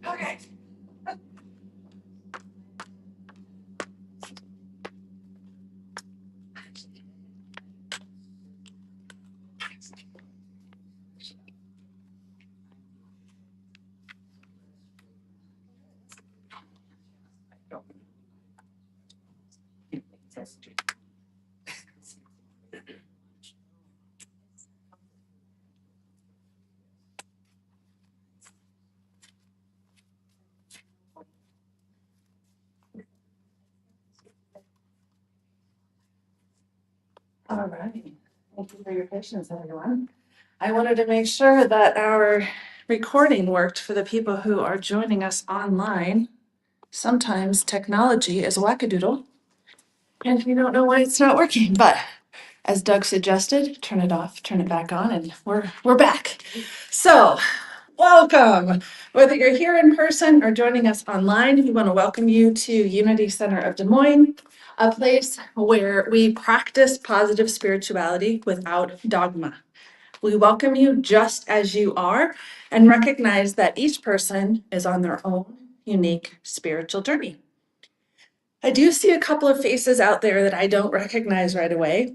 Okay. All right. Thank you for your patience, everyone. I wanted to make sure that our recording worked for the people who are joining us online. Sometimes technology is wackadoodle, and we don't know why it's not working. But as Doug suggested, turn it off, turn it back on, and we're back. So, welcome. Whether you're here in person or joining us online, we want to welcome you to Unity Center of Des Moines, a place where we practice positive spirituality without dogma. We welcome you just as you are and recognize that each person is on their own unique spiritual journey. I do see a couple of faces out there that I don't recognize right away.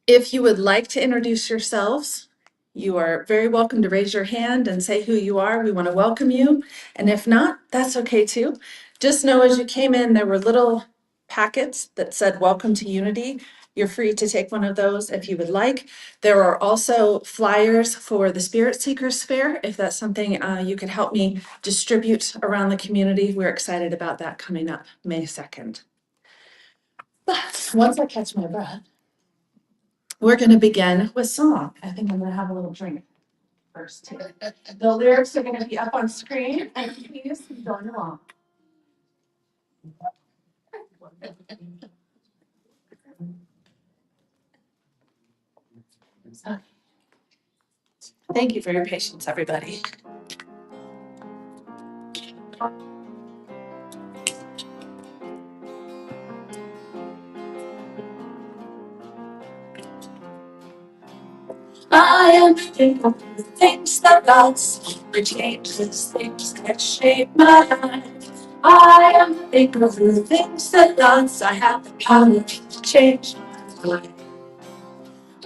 If you would like to introduce yourselves, you are very welcome to raise your hand and say who you are. We want to welcome you. And if not, that's okay too. Just know as you came in, there were little packets that said welcome to Unity. You're free to take one of those if you would like. There are also flyers for the Spirit Seekers Fair. If that's something you could help me distribute around the community, we're excited about that coming up May 2nd. But once I catch my breath, we're going to begin with song. I think I'm going to have a little drink first too. The lyrics are going to be up on screen, and please join along. Thank you for your patience, everybody. I am thinking of the things that lots, the changes, things that shape my life. I am thinking of the things that lots, I have the power to change my life.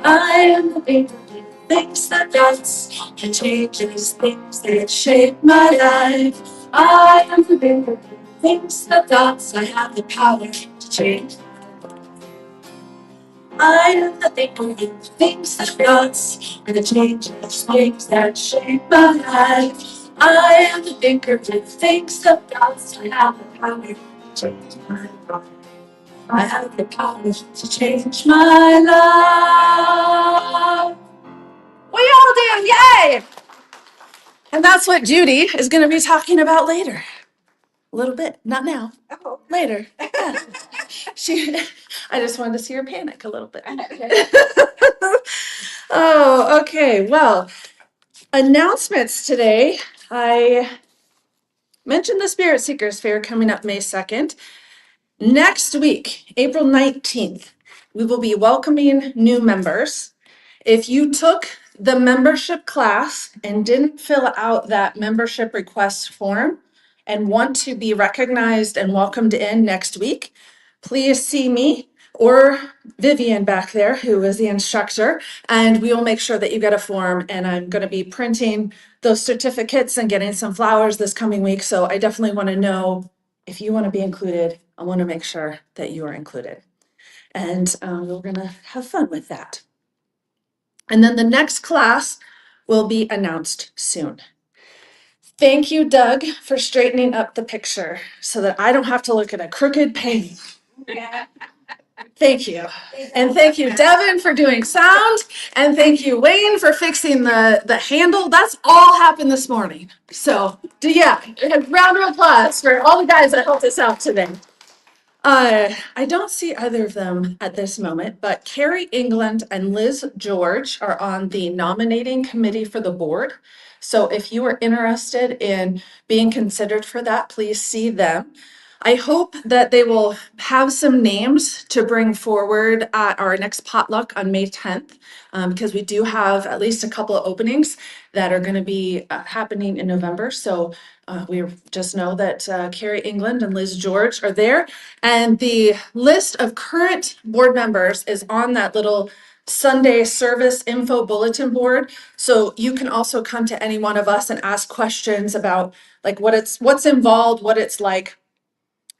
I am thinking of the things that lots, the changes, things that shape my life. I am thinking of the things that lots, I have the power to change. I am the thinking things that lots, and the changes, things that shape my life. I am the thinker with things that lots, I have the power to change my life. I have the power to change my life. We all do, yay! And that's what Judy is going to be talking about later. A little bit, not now. Oh, later. Yeah. I just wanted to see her panic a little bit. Oh, okay. Well, announcements today. I mentioned the Spirit Seekers Fair coming up May 2nd. Next week, April 19th, we will be welcoming new members. If you took the membership class and didn't fill out that membership request form and want to be recognized and welcomed in next week, please see me or Vivian back there, who is the instructor, and we will make sure that you get a form. And I'm going to be printing those certificates and getting some flowers this coming week. So I definitely want to know if you want to be included. I want to make sure that you are included. And we're going to have fun with that. And then the next class will be announced soon. Thank you, Doug, for straightening up the picture so that I don't have to look at a crooked painting. Yeah. Thank you. And thank you, Devin, for doing sound. And thank you, Wayne, for fixing the handle. That's all happened this morning. So, yeah, a round of applause for all the guys that helped us out today. I don't see either of them at this moment, but Carrie England and Liz George are on the nominating committee for the board. So if you are interested in being considered for that, please see them. I hope that they will have some names to bring forward at our next potluck on May 10th, because we do have at least a couple of openings that are going to be happening in November. So We just know that Carrie England and Liz George are there. And the list of current board members is on that little Sunday service info bulletin board. So you can also come to any one of us and ask questions about like what's involved, what it's like.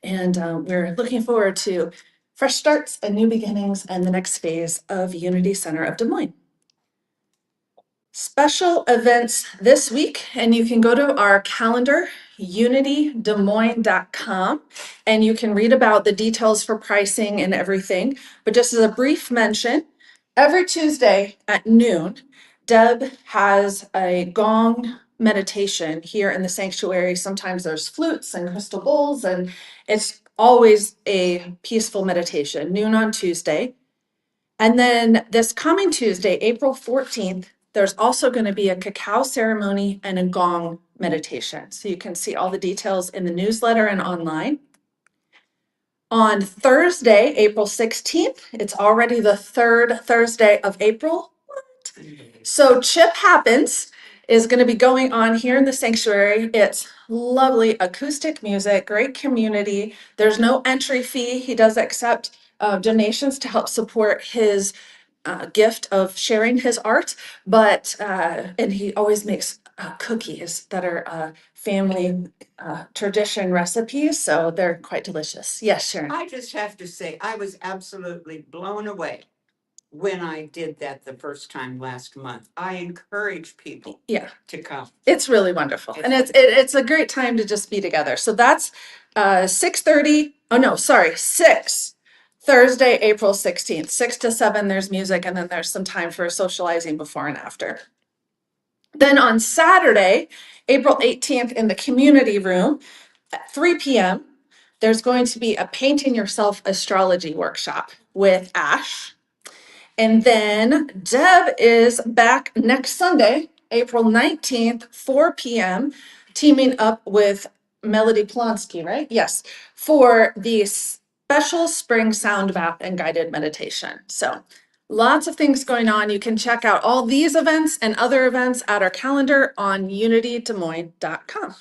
And we're looking forward to fresh starts and new beginnings and the next phase of Unity Center of Des Moines. Special events this week, and you can go to our calendar, unitydesmoines.com, and you can read about the details for pricing and everything. But just as a brief mention, every Tuesday at noon, Deb has a gong meditation here in the sanctuary. Sometimes there's flutes and crystal bowls, and it's always a peaceful meditation, noon on Tuesday. And then this coming Tuesday, April 14th, there's also going to be a cacao ceremony and a gong meditation. So you can see all the details in the newsletter and online. On Thursday, April 16th, it's already the third Thursday of April. What? So Chip Happens is going to be going on here in the sanctuary. It's lovely acoustic music, great community. There's no entry fee. He does accept donations to help support his gift of sharing his art, but and he always makes cookies that are family tradition recipes, so they're quite delicious. Yes, Sharon. I just have to say, I was absolutely blown away when I did that the first time last month. I encourage people Yeah, to come. it's really wonderful, and it's a great time to just be together. So that's 6:30. Oh no, sorry, 6. Thursday, April 16th, 6 to 7, there's music, and then there's some time for socializing before and after. Then on Saturday, April 18th, in the community room at 3 p.m., there's going to be a Painting Yourself astrology workshop with Ash. And then Deb is back next Sunday, April 19th, 4 p.m., teaming up with Melody Polonsky, right? Yes, for the special spring sound bath and guided meditation. So lots of things going on. You can check out all these events and other events at our calendar on unitydesmoines.com.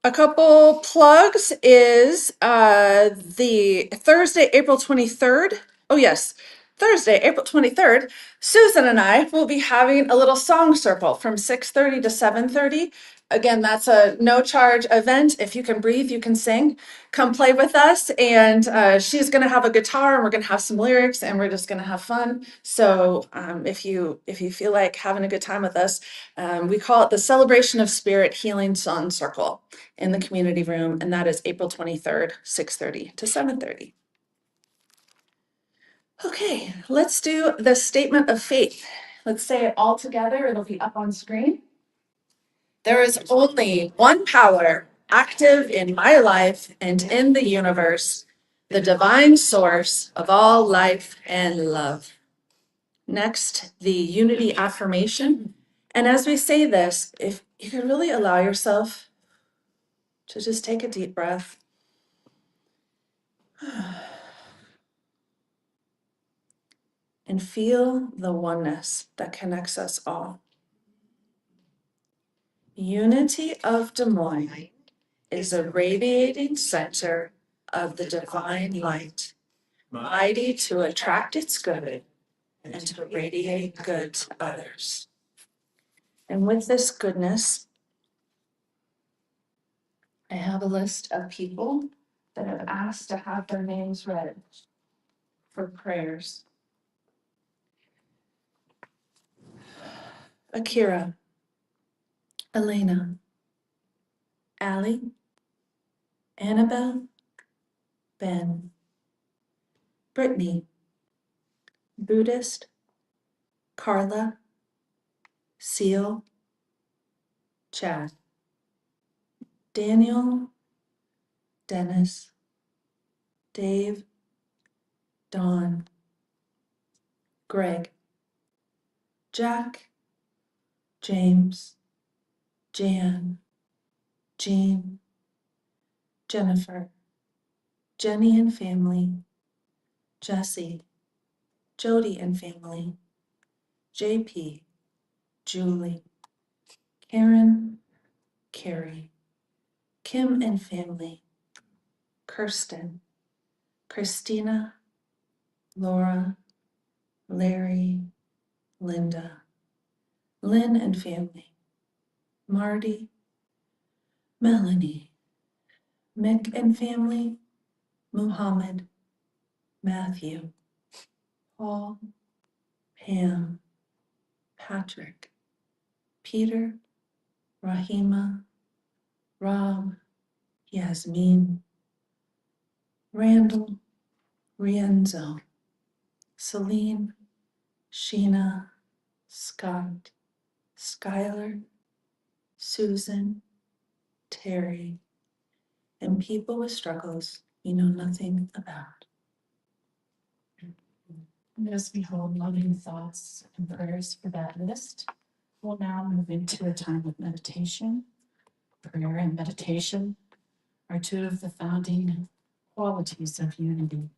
A couple plugs is the Thursday, April 23rd. Oh, yes, Thursday, April 23rd. Susan and I will be having a little song circle from 6:30 to 7:30. Again, that's a no charge event. If you can breathe, you can sing. Come play with us. And she's going to have a guitar, and we're going to have some lyrics, and we're just going to have fun. So if you feel like having a good time with us, we call it the Celebration of Spirit Healing Song Circle in the community room, and that is April 23rd, 6:30 to 7:30. Okay, let's do the statement of faith. Let's say it all together. It'll be up on screen. There is only one power active in my life and in the universe, the divine source of all life and love. Next, the unity affirmation. And as we say this, if you could really allow yourself to just take a deep breath. And feel the oneness that connects us all. Unity of Des Moines is a radiating center of the divine light, mighty to attract its good and to radiate good to others. And with this goodness, I have a list of people that have asked to have their names read for prayers. Akira, Elena, Allie, Annabelle, Ben, Brittany, Buddhist, Carla, Seal, Chad, Daniel, Dennis, Dave, Dawn, Greg, Jack, James, Jan, Jean, Jennifer, Jenny and family, Jesse, Jody and family, JP, Julie, Karen, Carrie, Kim and family, Kirsten, Christina, Laura, Larry, Linda, Lynn and family, Marty, Melanie, Mick and family, Muhammad, Matthew, Paul, Pam, Patrick, Peter, Rahima, Rob, Yasmin, Randall, Rienzo, Celine, Sheena, Scott, Skylar, Susan, Terry, and people with struggles we know nothing about. And as we hold loving thoughts and prayers for that list, we'll now move into a time of meditation. Prayer and meditation are two of the founding qualities of unity.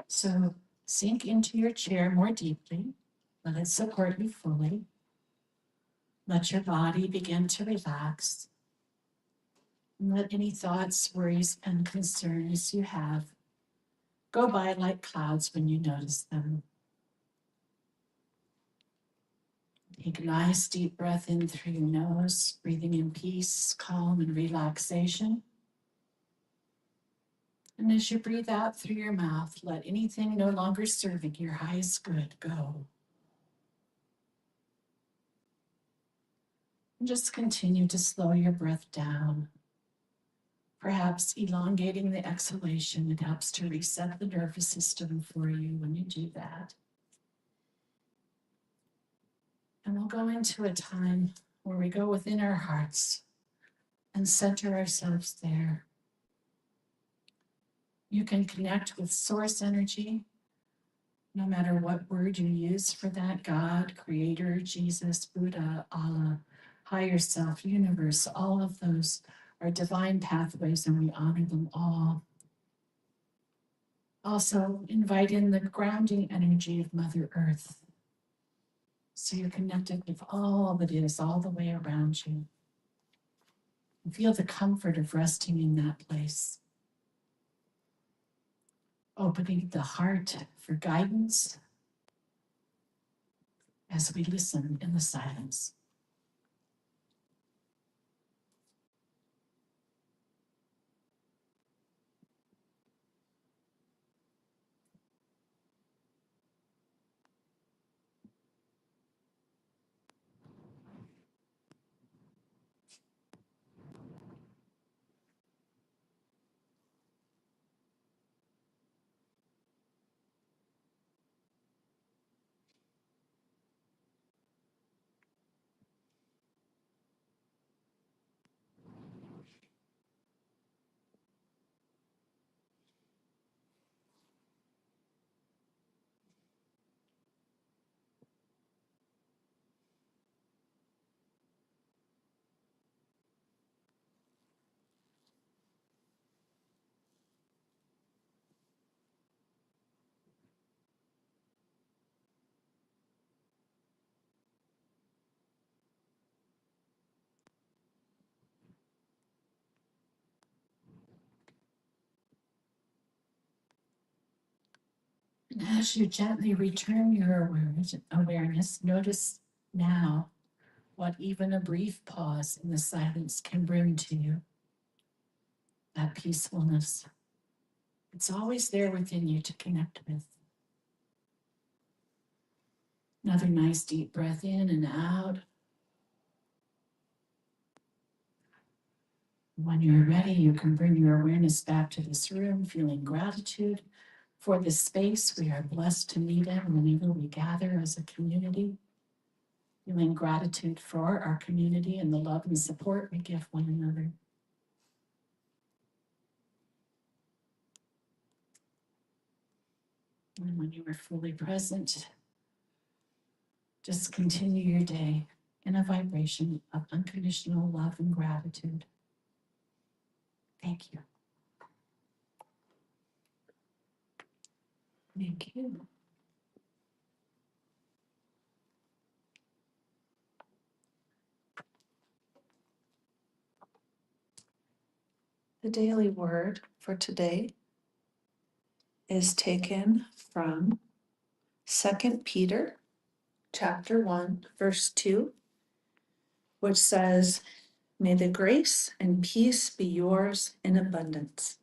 So sink into your chair more deeply. Let it support you fully. Let your body begin to relax. And let any thoughts, worries, and concerns you have go by like clouds when you notice them. Take a nice deep breath in through your nose, breathing in peace, calm, and relaxation. And as you breathe out through your mouth, let anything no longer serving your highest good go. And just continue to slow your breath down. Perhaps elongating the exhalation, it helps to reset the nervous system for you when you do that. And we'll go into a time where we go within our hearts and center ourselves there. You can connect with source energy, no matter what word you use for that: God, Creator, Jesus, Buddha, Allah, higher self, universe. All of those are divine pathways, and we honor them all. Also, invite in the grounding energy of Mother Earth, so you're connected with all that is all the way around you. And feel the comfort of resting in that place. Opening the heart for guidance as we listen in the silence. And as you gently return your awareness, notice now what even a brief pause in the silence can bring to you. That peacefulness. It's always there within you to connect with. Another nice deep breath in and out. When you're ready, you can bring your awareness back to this room, feeling gratitude for this space we are blessed to meet in whenever we gather as a community. Feeling gratitude for our community and the love and support we give one another. And when you are fully present, just continue your day in a vibration of unconditional love and gratitude. Thank you. Thank you. The daily word for today is taken from 2 Peter chapter 1, verse 2, which says, "May the grace and peace be yours in abundance."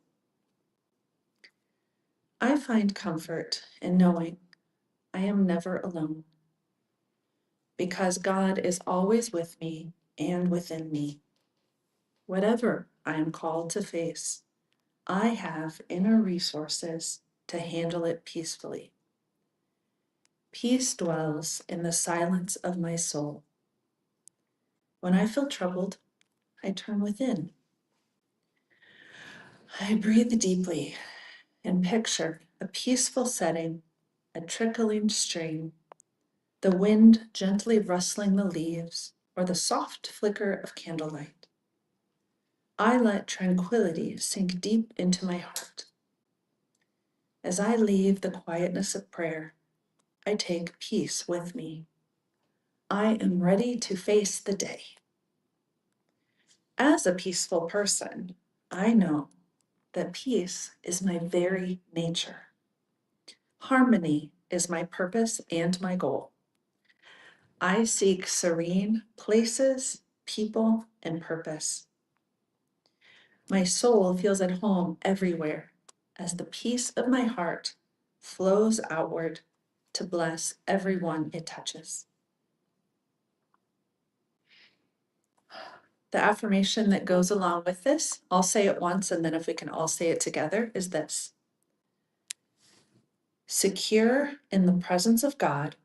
I find comfort in knowing I am never alone, because God is always with me and within me. Whatever I am called to face, I have inner resources to handle it peacefully. Peace dwells in the silence of my soul. When I feel troubled, I turn within. I breathe deeply and picture a peaceful setting, a trickling stream, the wind gently rustling the leaves, or the soft flicker of candlelight. I let tranquility sink deep into my heart. As I leave the quietness of prayer, I take peace with me. I am ready to face the day. As a peaceful person, I know that peace is my very nature. Harmony is my purpose and my goal. I seek serene places, people, and purpose. My soul feels at home everywhere as the peace of my heart flows outward to bless everyone it touches. The affirmation that goes along with this, I'll say it once and then if we can all say it together, is this: secure in the presence of God,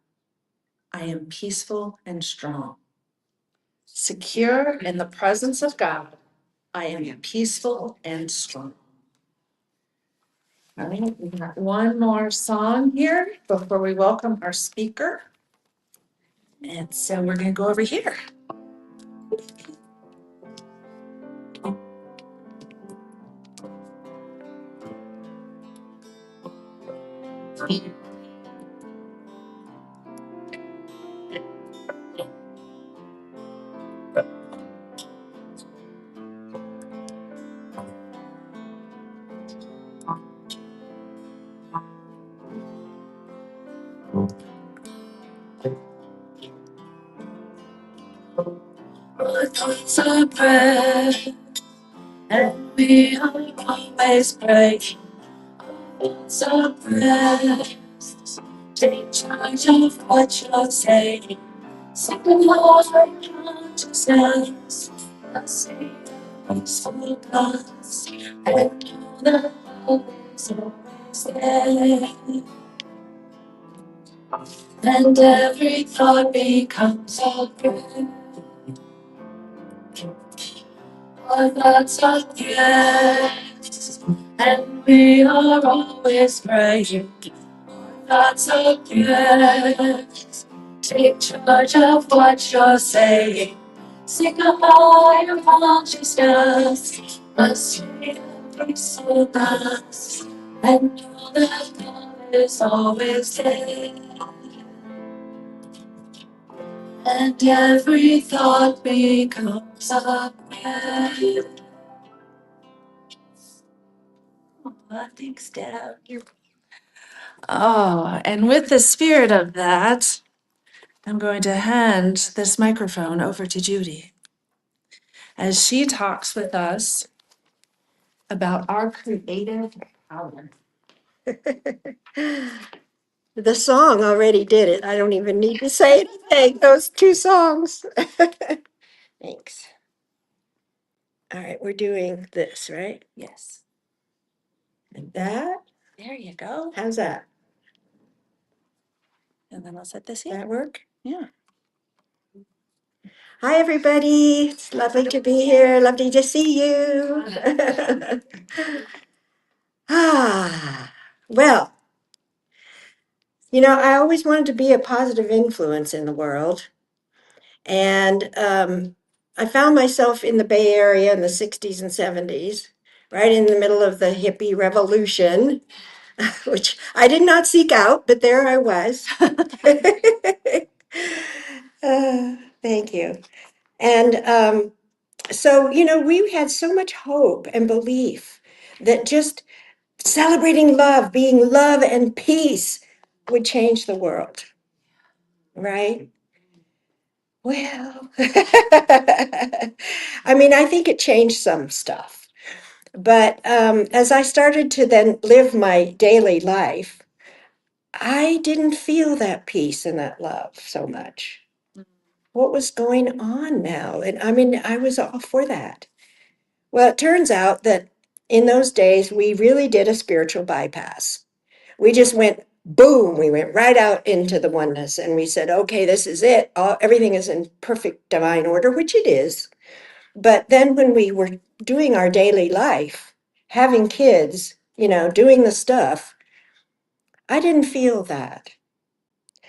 I am peaceful and strong. Secure in the presence of God, I am peaceful and strong. All right, we got one more song here before we welcome our speaker. And so we're going to go over here. Our thoughts are prayer, and we are always praying. Thoughts are prayers. Take charge of what you're saying. Second Lord, consciousness. I see peaceful thoughts, and know that love is always there. And every thought becomes a prayer. Our thoughts are yes, and we are always praying. Thoughts are yes, take charge of what you're saying. Seek a higher consciousness, a state of peacefulness, and know that God is always there. And every thought becomes a prayer. Thanks, Dad. Oh, and with the spirit of that, I'm going to hand this microphone over to Judy as she talks with us about our creative power. The song already did it. I don't even need to say anything. Those two songs. Thanks. All right, we're doing this, right? Yes, And that. there you go. How's that? And then I'll set this Does here. that work? Yeah. Hi, everybody. It's lovely to be here. Lovely to see you. Well, I always wanted to be a positive influence in the world. And I found myself in the Bay Area in the 60s and 70s, right in the middle of the hippie revolution, which I did not seek out, but there I was. Thank you. And So, we had so much hope and belief that just celebrating love, being love and peace would change the world, right? Well, I mean, I think it changed some stuff. But as I started to then live my daily life, I didn't feel that peace and that love so much. What was going on now? And I mean, I was all for that. Well, it turns out that in those days, we really did a spiritual bypass. We just went boom, we went right out into the oneness and we said, okay, this is it. Everything is in perfect divine order, which it is. But then when we were doing our daily life, having kids, doing the stuff, I didn't feel that.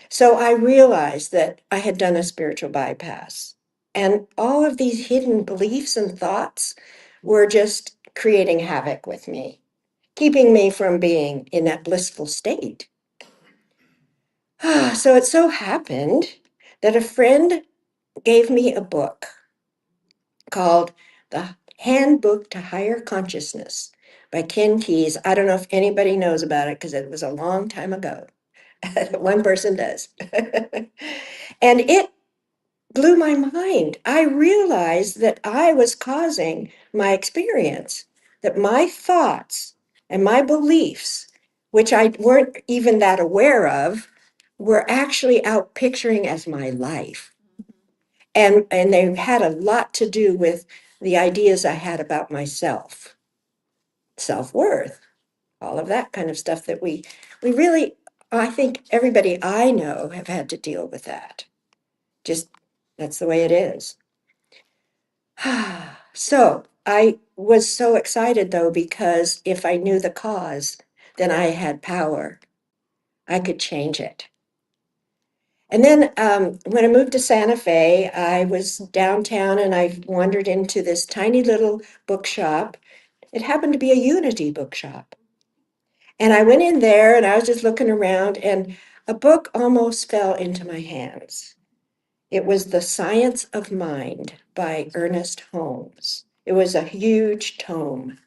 So I realized that I had done a spiritual bypass. And all of these hidden beliefs and thoughts were just creating havoc with me, keeping me from being in that blissful state. So it so happened that a friend gave me a book called The Handbook to Higher Consciousness by Ken Keyes. I don't know if anybody knows about it because it was a long time ago. One person does. And it blew my mind. I realized that I was causing my experience, that my thoughts and my beliefs, which I weren't even that aware of, were actually out picturing as my life. And they had a lot to do with the ideas I had about myself, self-worth, all of that kind of stuff that we really, I think everybody I know have had to deal with that. Just that's the way it is. So I was so excited though, because if I knew the cause, then I had power. I could change it. And then when I moved to Santa Fe, I was downtown and I wandered into this tiny little bookshop. It happened to be a Unity bookshop. And I went in there and I was just looking around and a book almost fell into my hands. It was The Science of Mind by Ernest Holmes. It was a huge tome.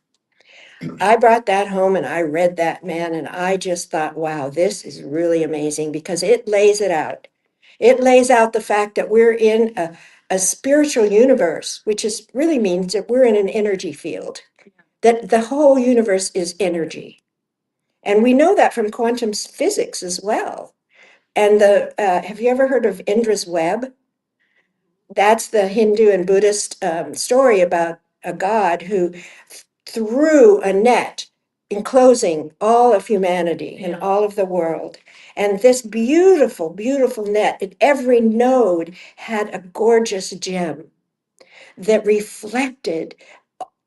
I brought that home and I read that, man, and I just thought, wow, this is really amazing because it lays it out. It lays out the fact that we're in a spiritual universe, which is really means that we're in an energy field, that the whole universe is energy. And we know that from quantum physics as well. And have you ever heard of Indra's web? That's the Hindu and Buddhist story about a god who threw a net enclosing all of humanity and all of the world. And this beautiful, beautiful net, at every node had a gorgeous gem that reflected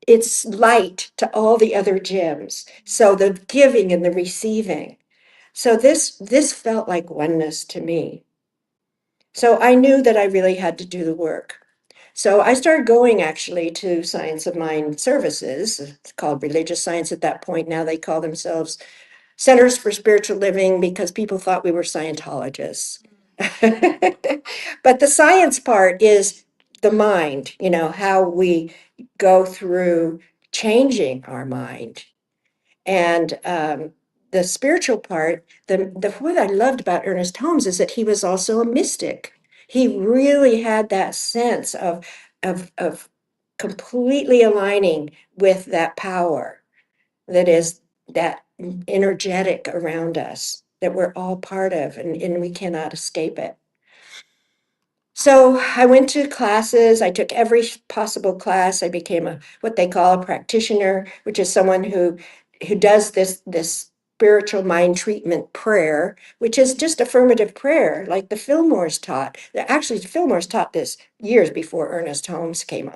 its light to all the other gems. So the giving and the receiving. So this felt like oneness to me. So I knew that I really had to do the work. So I started going actually to Science of Mind services. It's called religious science at that point. Now they call themselves Centers for Spiritual Living because people thought we were Scientologists. But the science part is the mind, how we go through changing our mind. And the spiritual part, what I loved about Ernest Holmes is that he was also a mystic. He really had that sense of completely aligning with that power that is that energetic around us that we're all part of and we cannot escape it. So I went to classes. I took every possible class. I became what they call a practitioner, which is someone who does this spiritual mind treatment prayer, which is just affirmative prayer, like the Fillmores taught. Actually, the Fillmores taught this years before Ernest Holmes came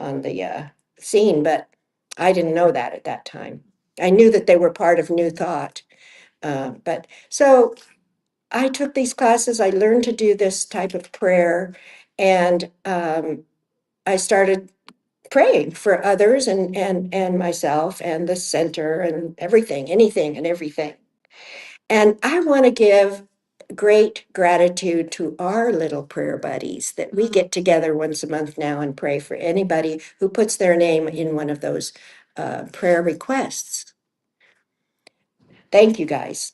on the scene, but I didn't know that at that time. I knew that they were part of New Thought, but so I took these classes, I learned to do this type of prayer, and I started praying for others and myself and the center and everything, anything and everything. And I want to give great gratitude to our little prayer buddies that we get together once a month now and pray for anybody who puts their name in one of those prayer requests. Thank you guys.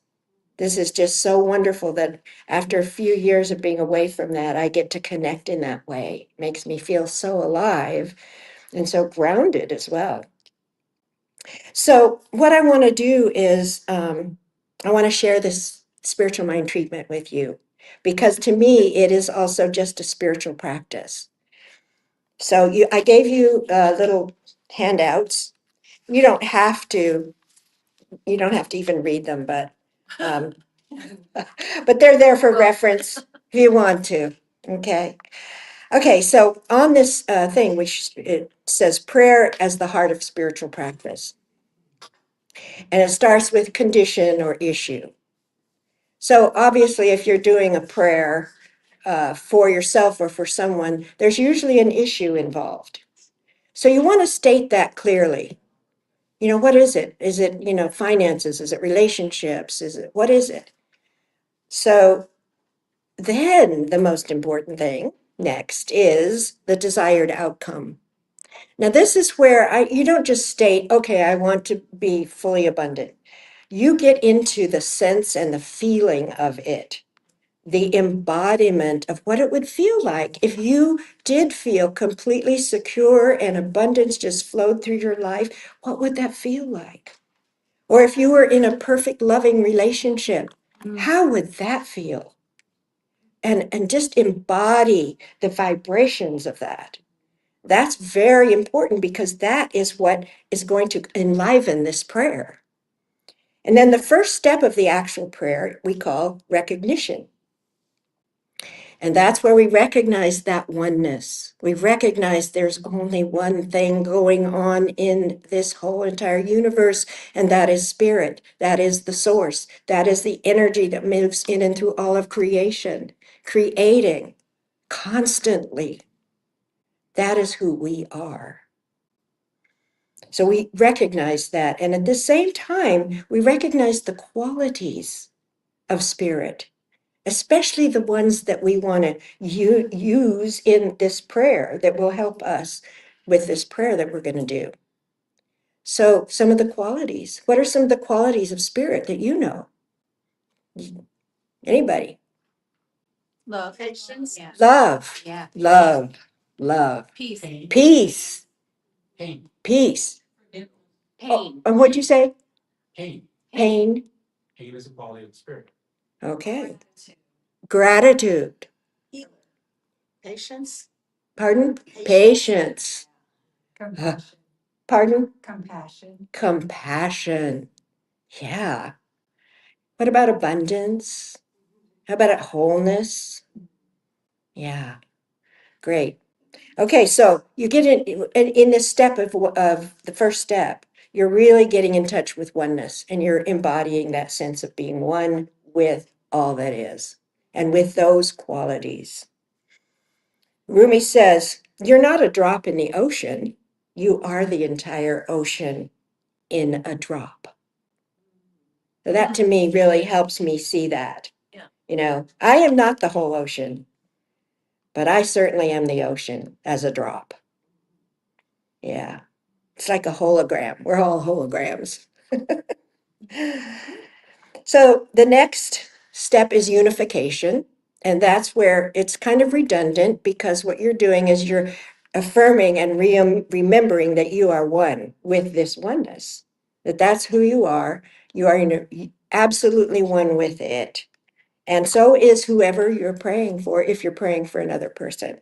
This is just so wonderful that after a few years of being away from that, I get to connect in that way. It makes me feel so alive and so grounded as well. So, what I want to do is I want to share this spiritual mind treatment with you because to me, it is also just a spiritual practice. So, I gave you little handouts. You don't have to. You don't have to even read them, um, but they're there for reference if you want to. Okay. Okay. So on this thing, which it says prayer as the heart of spiritual practice, and it starts with condition or issue. So obviously, if you're doing a prayer for yourself or for someone, there's usually an issue involved. So you want to state that clearly. You know, what is it? Is it, finances? Is it relationships? What is it? So then the most important thing next is the desired outcome. Now, this is where you don't just state, okay, I want to be fully abundant. You get into the sense and the feeling of it, the embodiment of what it would feel like if you did feel completely secure and abundance just flowed through your life. What would that feel like? Or if you were in a perfect loving relationship, how would that feel? And just embody the vibrations of that. That's very important because that is what is going to enliven this prayer. And then the first step of the actual prayer we call recognition. And that's where we recognize that oneness. We recognize there's only one thing going on in this whole entire universe, and that is spirit. That is the source. That is the energy that moves in and through all of creation, creating constantly. That is who we are. So we recognize that. And at the same time, we recognize the qualities of spirit, especially the ones that we want to use in this prayer that will help us with this prayer that we're going to do. So, some of the qualities. What are some of the qualities of spirit that you know? Anybody? Love. Patience. Yeah. Love. Yeah. Love. Love. Peace. Peace. Pain. Peace. Pain. Oh, and what'd you say? Pain. Pain. Pain is a quality of the spirit. Okay. Gratitude. Patience. Pardon? Patience. Compassion. Pardon? Compassion. Compassion. Yeah. What about abundance? How about it wholeness? Yeah. Great. Okay, so you get in this step of the first step, you're really getting in touch with oneness and you're embodying that sense of being one with all that is and with those qualities. Rumi says, you're not a drop in the ocean. You are the entire ocean in a drop. So that to me really helps me see that. Yeah. I am not the whole ocean, but I certainly am the ocean as a drop. Yeah. It's like a hologram. We're all holograms. So the next step is unification. And that's where it's kind of redundant because what you're doing is you're affirming and remembering that you are one with this oneness, that that's who you are. You are absolutely one with it. And so is whoever you're praying for if you're praying for another person.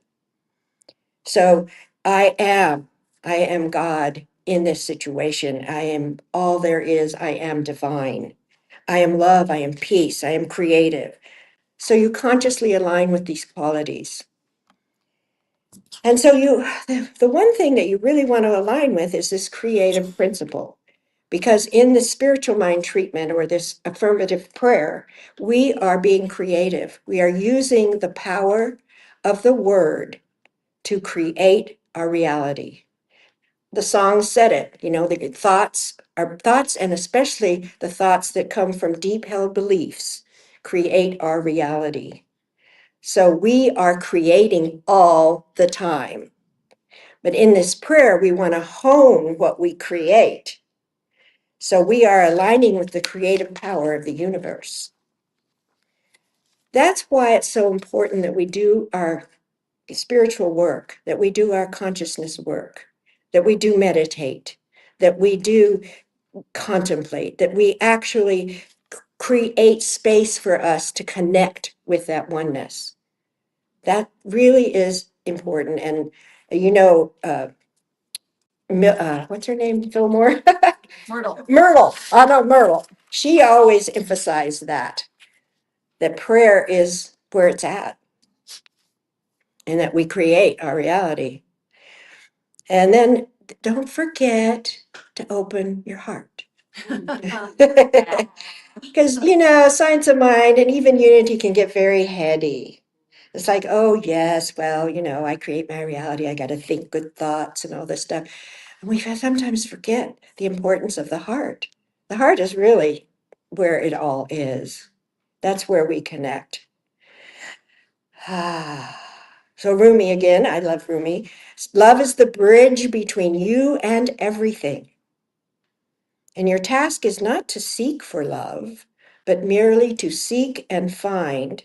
So I am God in this situation. I am all there is. I am divine. I am love. I am peace. I am creative. So you consciously align with these qualities. And so the one thing that you really want to align with is this creative principle. Because in the spiritual mind treatment or this affirmative prayer, we are being creative. We are using the power of the word to create our reality. The song said it, the thoughts, our thoughts, and especially the thoughts that come from deep held beliefs create our reality. So we are creating all the time. But in this prayer, we want to hone what we create. So we are aligning with the creative power of the universe. That's why it's so important that we do our spiritual work, that we do our consciousness work, that we do meditate, that we do contemplate, that we actually create space for us to connect with that oneness. That really is important. And you know, what's her name? Fillmore? Myrtle. Myrtle. I know Myrtle. She always emphasized that prayer is where it's at and that we create our reality. And then don't forget to open your heart. Because, you know, science of mind and even unity can get very heady. It's like, oh, yes, well, you know, I create my reality. I got to think good thoughts and all this stuff. And we sometimes forget the importance of the heart. The heart is really where it all is. That's where we connect. So Rumi again, I love Rumi. Love is the bridge between you and everything. And your task is not to seek for love, but merely to seek and find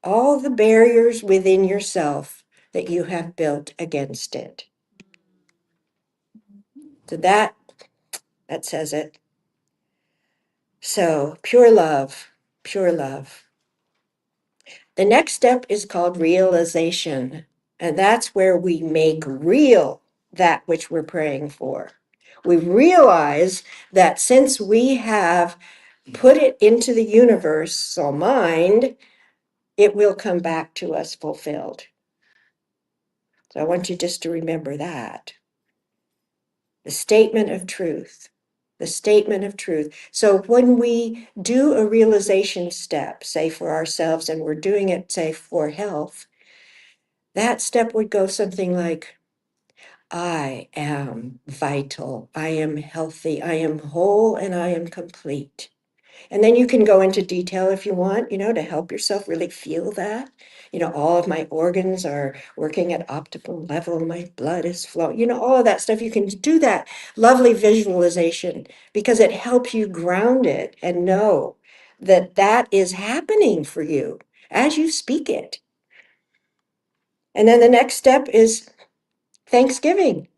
all the barriers within yourself that you have built against it. So that says it. So pure love, pure love. The next step is called realization. And that's where we make real that which we're praying for. We realize that since we have put it into the universal mind, it will come back to us fulfilled. So I want you just to remember that. The statement of truth. The statement of truth. So when we do a realization step, say for ourselves, and we're doing it, say, for health, that step would go something like, I am vital, I am healthy, I am whole, and I am complete. And then you can go into detail if you want, you know, to help yourself really feel that. You know, all of my organs are working at optimal level, my blood is flowing, you know, all of that stuff. You can do that lovely visualization because it helps you ground it and know that that is happening for you as you speak it. And then the next step is Thanksgiving.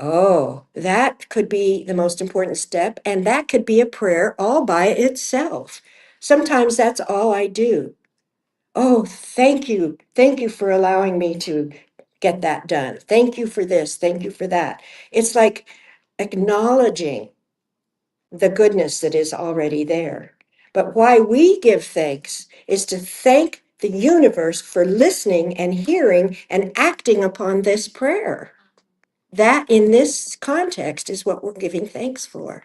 Oh, that could be the most important step, and that could be a prayer all by itself. Sometimes that's all I do. Oh, thank you. Thank you for allowing me to get that done. Thank you for this. Thank you for that. It's like acknowledging the goodness that is already there. But why we give thanks is to thank the universe for listening and hearing and acting upon this prayer. That in this context is what we're giving thanks for.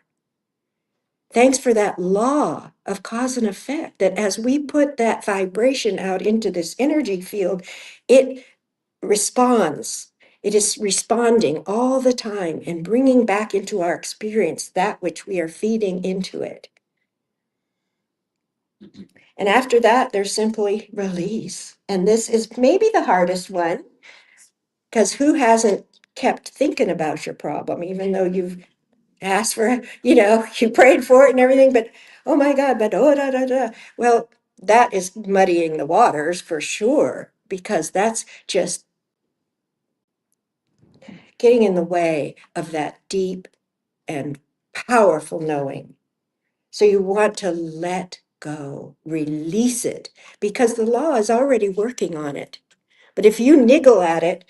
Thanks for that law of cause and effect, that as we put that vibration out into this energy field, it responds. It is responding all the time and bringing back into our experience that which we are feeding into it. And after that, there's simply release. And this is maybe the hardest one, because who hasn't kept thinking about your problem, even though you've asked for, you know, you prayed for it and everything, but oh my God, but oh, da, da, da. Well, that is muddying the waters for sure, because that's just getting in the way of that deep and powerful knowing. So you want to let go, release it, because the law is already working on it. But if you niggle at it,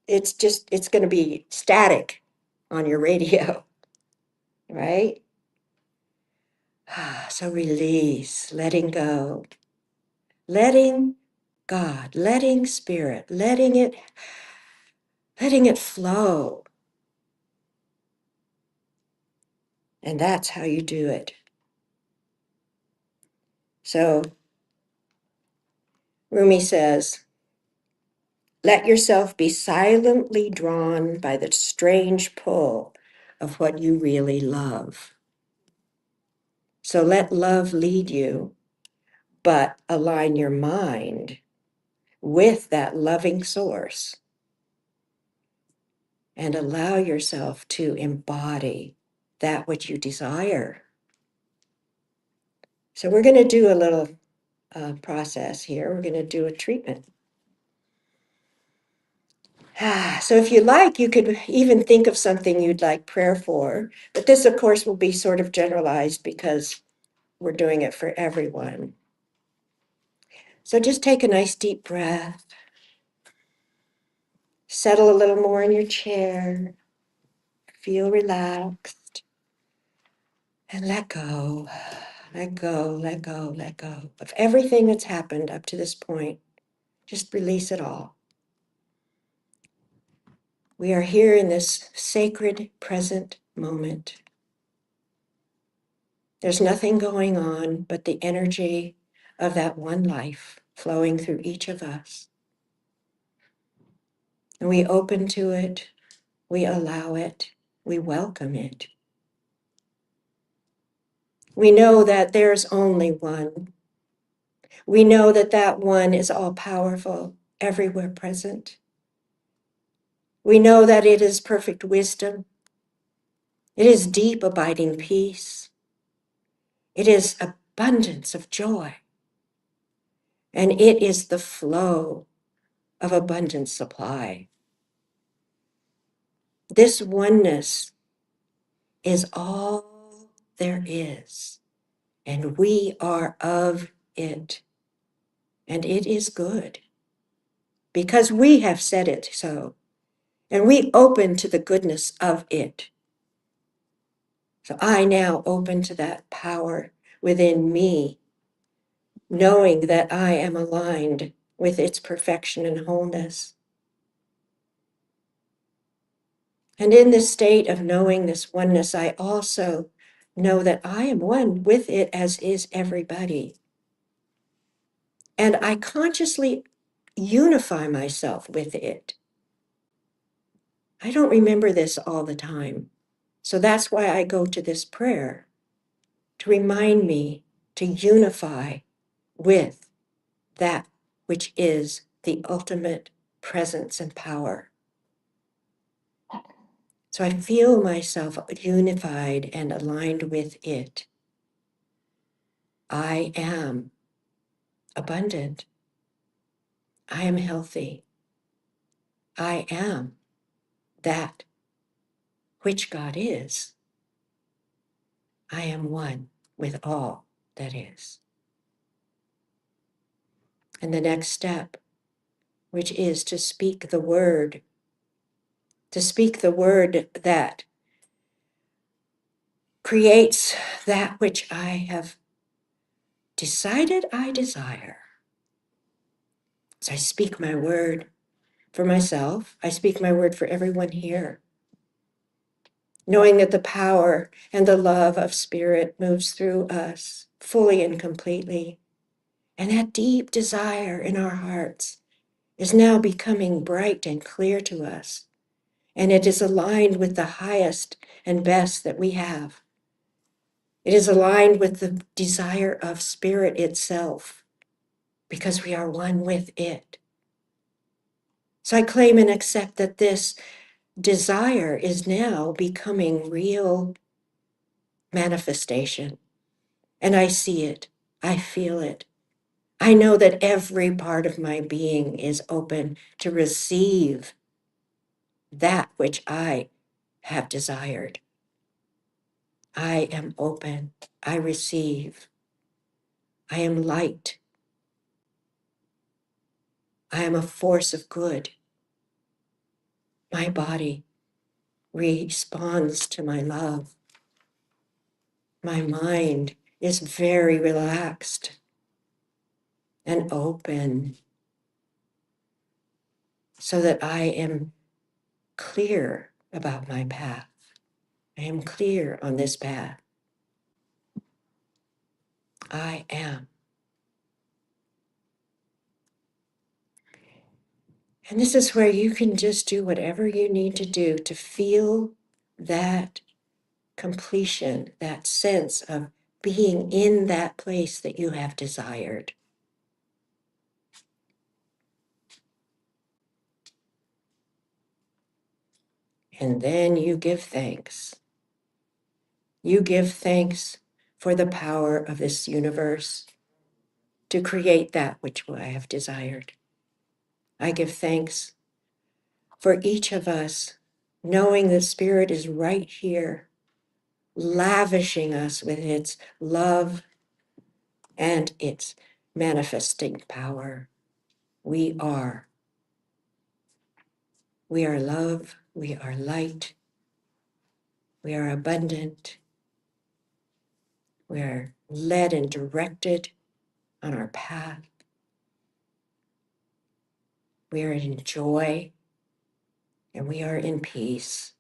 it's going to be static on your radio, right? So release, letting go, letting God, letting spirit, letting it flow. And that's how you do it. So Rumi says, let yourself be silently drawn by the strange pull of what you really love. So let love lead you but align your mind with that loving source and allow yourself to embody that which you desire. So we're going to do a little process here. We're going to do a treatment. So if you like, you could even think of something you'd like prayer for. But this, of course, will be sort of generalized because we're doing it for everyone. So just take a nice deep breath. Settle a little more in your chair. Feel relaxed. And let go. Let go, let go, let go of everything that's happened up to this point. Just release it all. We are here in this sacred present moment. There's nothing going on but the energy of that one life flowing through each of us. And we open to it, we allow it, we welcome it. We know that there's only one. We know that that one is all powerful, everywhere present. We know that it is perfect wisdom. It is deep, abiding peace. It is abundance of joy. And it is the flow of abundant supply. This oneness is all there is, and we are of it. And it is good because we have said it so, and we open to the goodness of it. So I now open to that power within me, knowing that I am aligned with its perfection and wholeness. And in this state of knowing this oneness, I also know that I am one with it, as is everybody. And I consciously unify myself with it. I don't remember this all the time. So that's why I go to this prayer, to remind me to unify with that which is the ultimate presence and power. So I feel myself unified and aligned with it. I am abundant. I am healthy. I am that which God is. I am one with all that is. And the next step, which is to speak the word that creates that which I have decided I desire. So I speak my word for myself. I speak my word for everyone here, knowing that the power and the love of Spirit moves through us fully and completely. And that deep desire in our hearts is now becoming bright and clear to us. And it is aligned with the highest and best that we have. It is aligned with the desire of Spirit itself, because we are one with it. So I claim and accept that this desire is now becoming real manifestation. And I see it. I feel it. I know that every part of my being is open to receive that which I have desired. I am open. I receive. I am light. I am a force of good. My body responds to my love. My mind is very relaxed and open so that I am clear about my path. I am clear on this path. I am. And this is where you can just do whatever you need to do to feel that completion, that sense of being in that place that you have desired. And then you give thanks. You give thanks for the power of this universe to create that which I have desired. I give thanks for each of us, knowing that Spirit is right here, lavishing us with its love and its manifesting power. We are. We are love. We are light. We are abundant. We are led and directed on our path. We are in joy and we are in peace.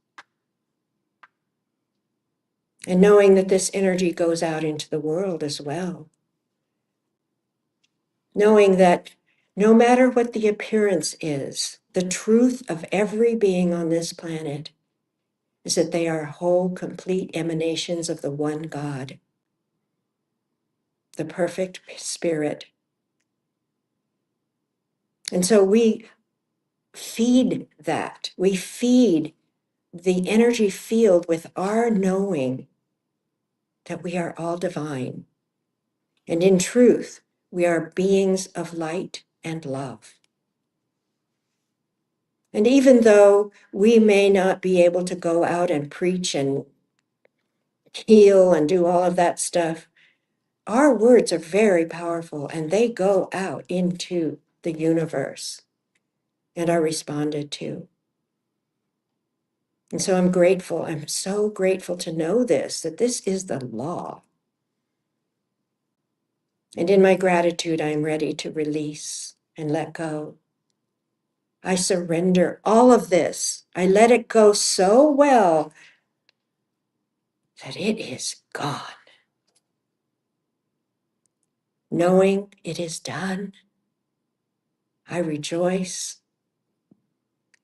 And knowing that this energy goes out into the world as well. Knowing that no matter what the appearance is, the truth of every being on this planet is that they are whole, complete emanations of the one God, the perfect Spirit. And so we feed that. We feed the energy field with our knowing that we are all divine. And in truth, we are beings of light and love. And even though we may not be able to go out and preach and heal and do all of that stuff, our words are very powerful and they go out into the universe and are responded to. And so I'm grateful. I'm so grateful to know this, that this is the law. And in my gratitude, I'm ready to release and let go. I surrender all of this. I let it go so well that it is gone. Knowing it is done, I rejoice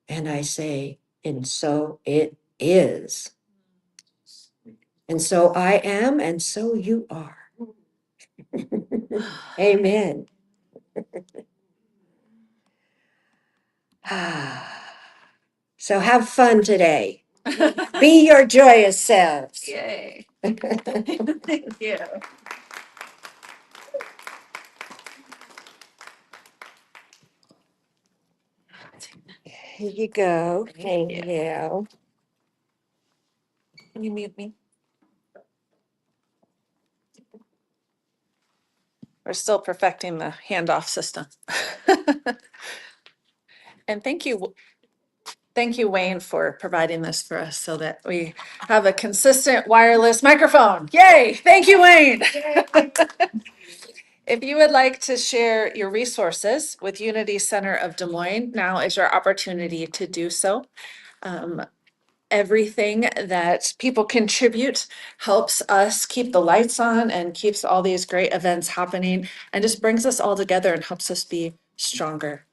and I say, and so it is. And so I am, and so you are. Amen. So have fun today. Be your joyous selves. Yay. Thank you. Here you go. Thank you. Can you mute me? We're still perfecting the handoff system. And thank you, Wayne, for providing this for us so that we have a consistent wireless microphone. Yay! Thank you, Wayne. If you would like to share your resources with Unity Center of Des Moines, now is your opportunity to do so. Everything that people contribute helps us keep the lights on and keeps all these great events happening and just brings us all together and helps us be stronger.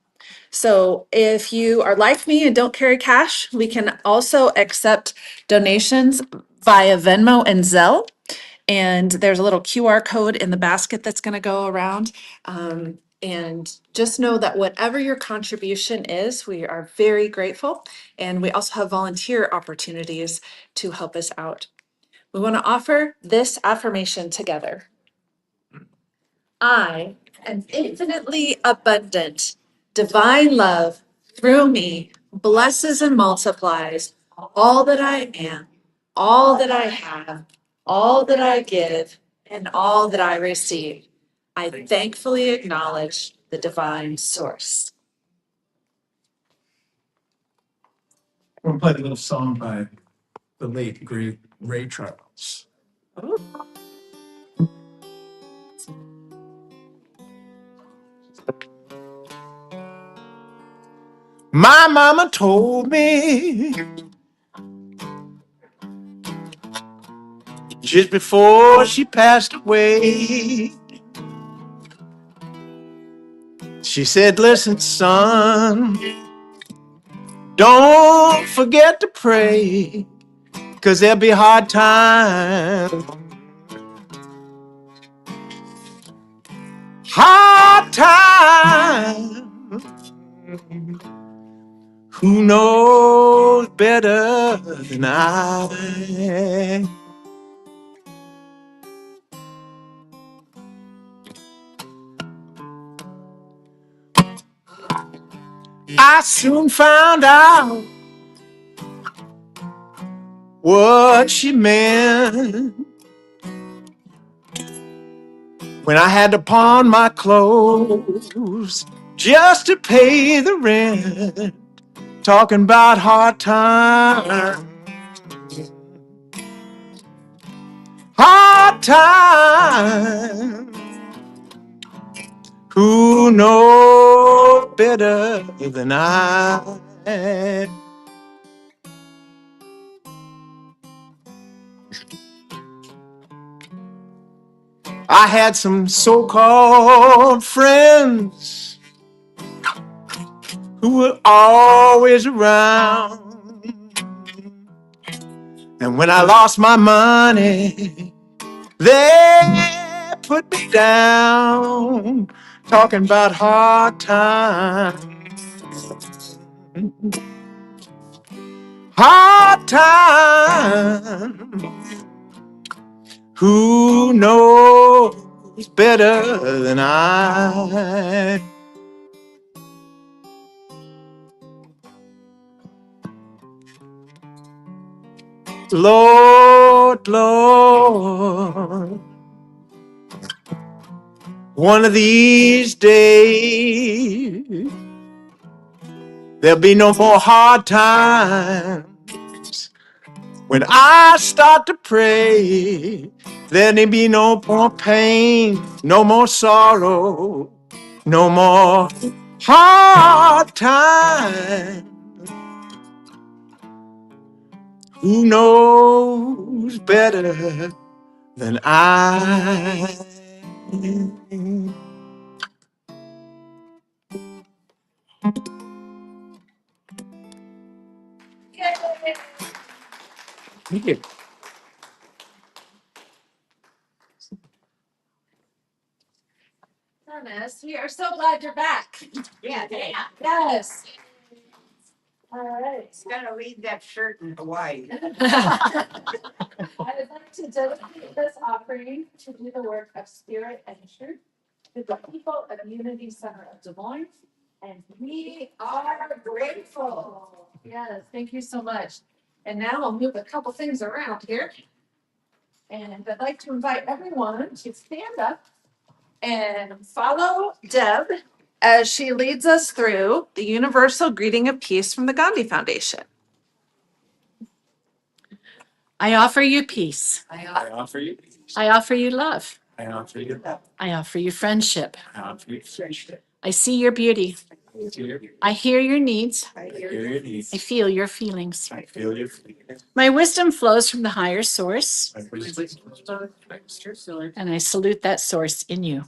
So if you are like me and don't carry cash, we can also accept donations via Venmo and Zelle. And there's a little QR code in the basket that's going to go around. And just know that whatever your contribution is, we are very grateful. And we also have volunteer opportunities to help us out. We want to offer this affirmation together. I am infinitely abundant. Divine love through me blesses and multiplies all that I am, all that I have, all that I give, and all that I receive. I thankfully acknowledge the divine source. We're gonna play a little song by the late great Ray Charles. My mama told me just before she passed away. She said, listen, son, don't forget to pray, 'cause there'll be hard times. Who knows better than I? I soon found out what she meant when I had to pawn my clothes just to pay the rent. Talking about hard times, hard times. Who knows better than I? I had some so-called friends who were always around. And when I lost my money, they put me down, talking about hard times. Hard times. Who knows better than I? Lord, Lord, one of these days there'll be no more hard times. When I start to pray, there'll be no more pain, no more sorrow, no more hard times. Who knows better than I? Thank you. Dennis, we are so glad you're back. Yeah, Yes. All right. he's gonna leave that shirt in Hawaii. I would like to dedicate this offering to do the work of spirit and truth to the people of Unity Center of Des Moines. And we are grateful. Yes, thank you so much. And now I'll move a couple things around here. And I'd like to invite everyone to stand up and follow Deb as she leads us through the Universal Greeting of Peace from the Gandhi Foundation. I offer you peace. I offer you peace. I offer you love. I offer you love. I offer you friendship. I offer you friendship. I see your beauty. I hear your needs. I hear your needs. I feel your feelings. I feel your feelings. My wisdom flows from the higher source, My wisdom flows from the higher source. and I salute that source in you.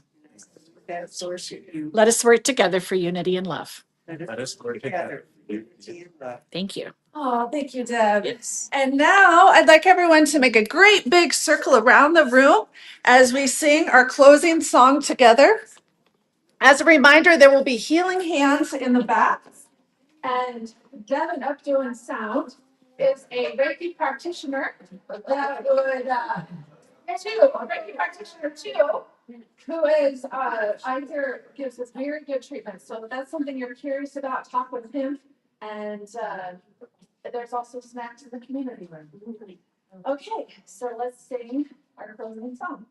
That source in you. Let us work together for unity and love. Let us work together. Thank you. Oh, thank you, Deb. Yes. And now I'd like everyone to make a great big circle around the room as we sing our closing song together. As a reminder, there will be healing hands in the back. And Devin up doing sound is a Reiki practitioner that would, a Reiki practitioner too, who is, I hear gives us very good treatment. So if that's something you're curious about, talk with him. And there's also snacks in the community room. Okay, so let's sing our closing song.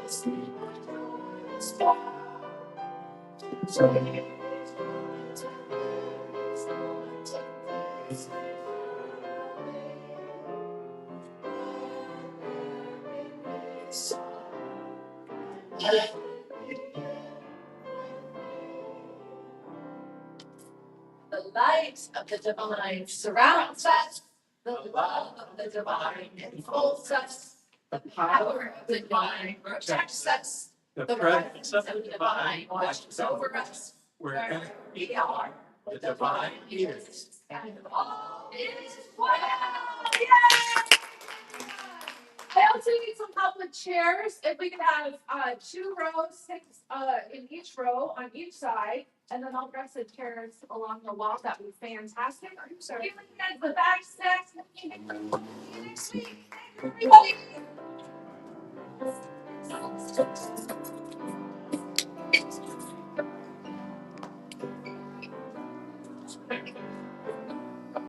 The light of the divine surrounds us. The love of the divine enfolds us. The power of the divine protects us. The presence of the divine watches over us. Wherever we are, the divine is. And all is well. Yay! I also need some help with chairs. If we could have 2 rows, 6 in each row on each side, and then I'll dress the chairs along the wall. That would be fantastic. I'm sorry. Give you guys the back snacks. See you next week. Thank you, everybody.